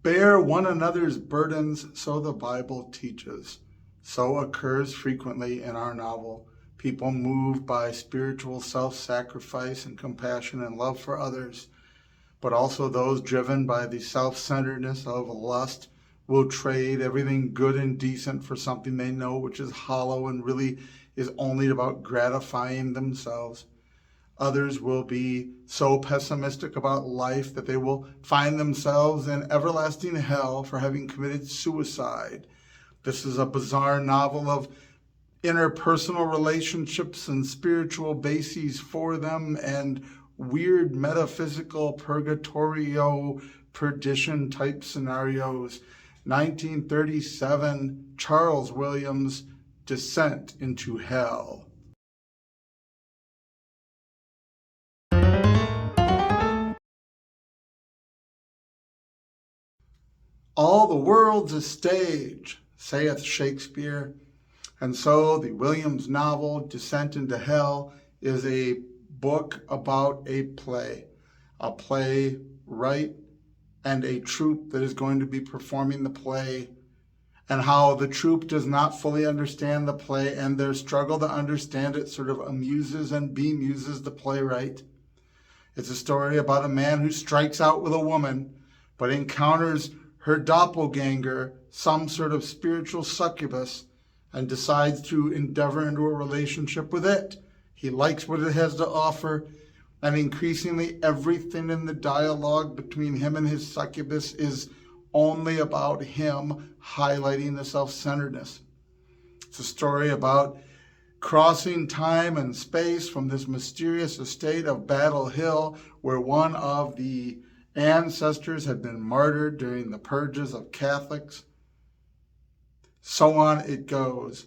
Bear one another's burdens, so the Bible teaches. So occurs frequently in our novel. People moved by spiritual self-sacrifice and compassion and love for others, but also those driven by the self-centeredness of lust will trade everything good and decent for something they know which is hollow and really is only about gratifying themselves. Others will be so pessimistic about life that they will find themselves in everlasting hell for having committed suicide. This is a bizarre novel of interpersonal relationships and spiritual bases for them and weird metaphysical purgatorio perdition type scenarios. 1937, Charles Williams, Descent into Hell. All the world's a stage, saith Shakespeare. And so the Williams novel, Descent into Hell, is a book about a playwright and a troupe that is going to be performing the play, and how the troupe does not fully understand the play, and their struggle to understand it sort of amuses and bemuses the playwright. It's a story about a man who strikes out with a woman, but encounters her doppelganger, some sort of spiritual succubus, and decides to endeavor into a relationship with it. He likes what it has to offer, and increasingly everything in the dialogue between him and his succubus is only about him highlighting the self-centeredness. It's a story about crossing time and space from this mysterious estate of Battle Hill, where one of the ancestors had been martyred during the purges of Catholics. So on it goes.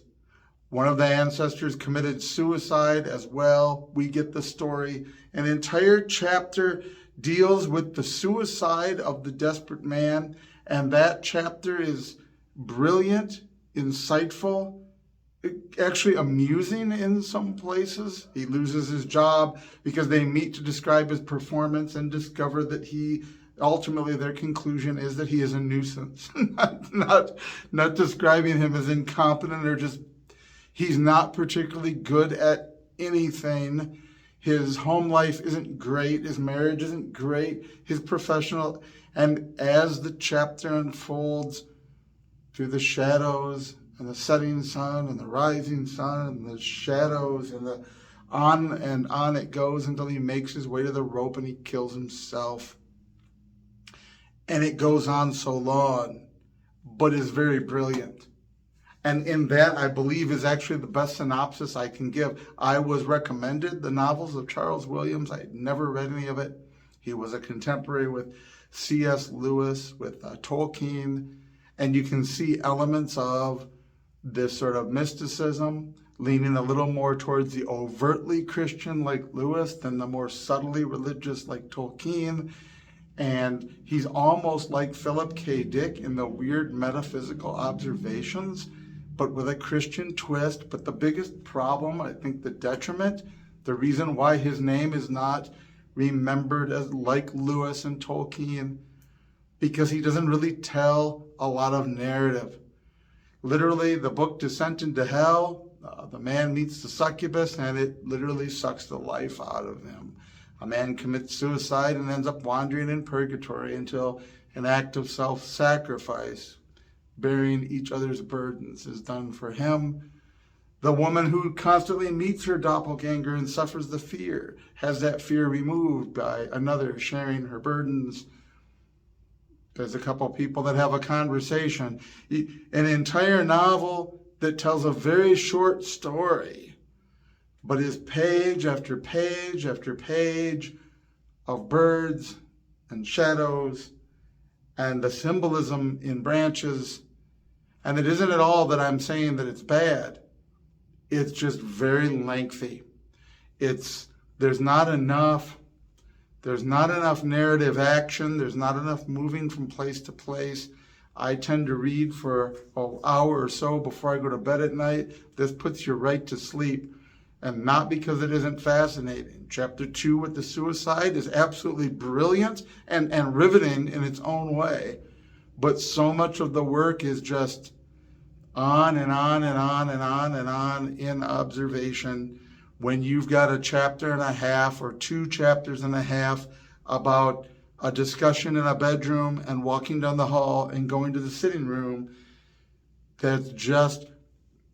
One of the ancestors committed suicide as well. We get the story. An entire chapter deals with the suicide of the desperate man, and that chapter is brilliant, insightful, actually amusing in some places. He loses his job because they meet to describe his performance and discover that ultimately their conclusion is that he is a nuisance. not describing him as incompetent or just, he's not particularly good at anything. His home life isn't great. His marriage isn't great. His professional, and as the chapter unfolds through the shadows and the setting sun and the rising sun and the shadows and the on and on it goes until he makes his way to the rope and he kills himself. And it goes on so long, but is very brilliant. And in that, I believe, is actually the best synopsis I can give. I was recommended the novels of Charles Williams. I had never read any of it. He was a contemporary with C.S. Lewis, with Tolkien, and you can see elements of this sort of mysticism, leaning a little more towards the overtly Christian like Lewis than the more subtly religious like Tolkien. And he's almost like Philip K. Dick in the weird metaphysical observations, but with a Christian twist. But the biggest problem, I think the detriment, the reason why his name is not remembered as like Lewis and Tolkien, because he doesn't really tell a lot of narrative. Literally, the book Descent into Hell, the man meets the succubus and it literally sucks the life out of him. A man commits suicide and ends up wandering in purgatory until an act of self-sacrifice, bearing each other's burdens, is done for him. The woman who constantly meets her doppelganger and suffers the fear has that fear removed by another sharing her burdens. There's a couple of people that have a conversation. An entire novel that tells a very short story, but is page after page after page of birds and shadows and the symbolism in branches. And it isn't at all that I'm saying that it's bad. It's just very lengthy. There's not enough narrative action. There's not enough moving from place to place. I tend to read for an hour or so before I go to bed at night. This puts you right to sleep, and not because it isn't fascinating. Chapter 2 with the suicide is absolutely brilliant and riveting in its own way. but so much of the work is just on and on and on and on and on in observation. When you've got a chapter and a half or 2 chapters and a half about a discussion in a bedroom and walking down the hall and going to the sitting room, that's just,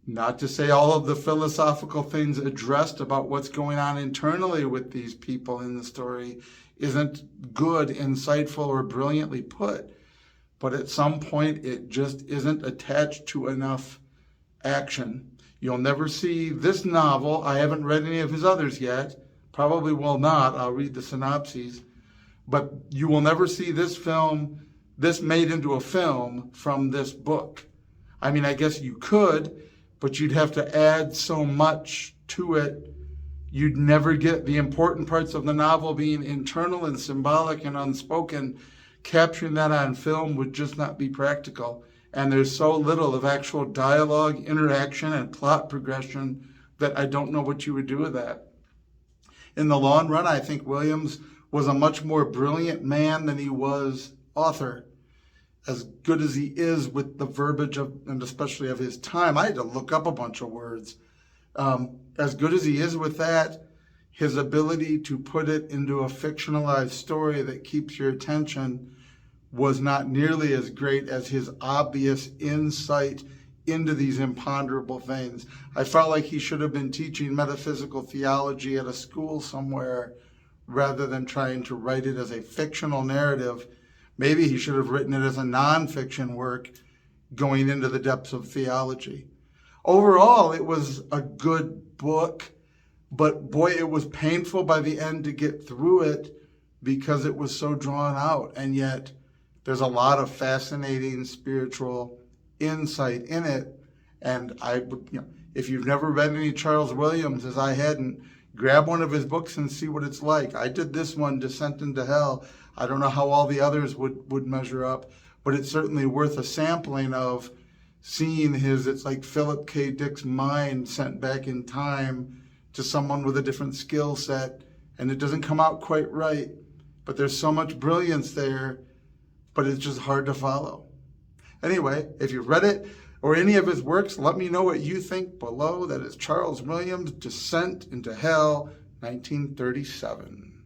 not to say all of the philosophical things addressed about what's going on internally with these people in the story isn't good, insightful, or brilliantly put. But at some point, it just isn't attached to enough action. You'll never see this novel. I haven't read any of his others yet. Probably will not. I'll read the synopses. But you will never see this made into a film from this book. I mean, I guess you could, but you'd have to add so much to it. You'd never get the important parts of the novel being internal and symbolic and unspoken. Capturing that on film would just not be practical. And there's so little of actual dialogue, interaction, and plot progression that I don't know what you would do with that. In the long run, I think Williams was a much more brilliant man than he was author. As good as he is with the verbiage and especially of his time, I had to look up a bunch of words. As good as he is with that, his ability to put it into a fictionalized story that keeps your attention was not nearly as great as his obvious insight into these imponderable things. I felt like he should have been teaching metaphysical theology at a school somewhere rather than trying to write it as a fictional narrative. Maybe he should have written it as a nonfiction work going into the depths of theology. Overall, it was a good book, but boy, it was painful by the end to get through it because it was so drawn out. And yet there's a lot of fascinating spiritual insight in it. And I would, if you've never read any Charles Williams, as I hadn't, grab one of his books and see what it's like. I did this one, Descent into Hell. I don't know how all the others would measure up, but it's certainly worth a sampling of seeing it's like Philip K. Dick's mind sent back in time to someone with a different skill set, and it doesn't come out quite right, but there's so much brilliance there, but it's just hard to follow. Anyway, if you've read it or any of his works, let me know what you think below. That is Charles Williams, Descent into Hell, 1937.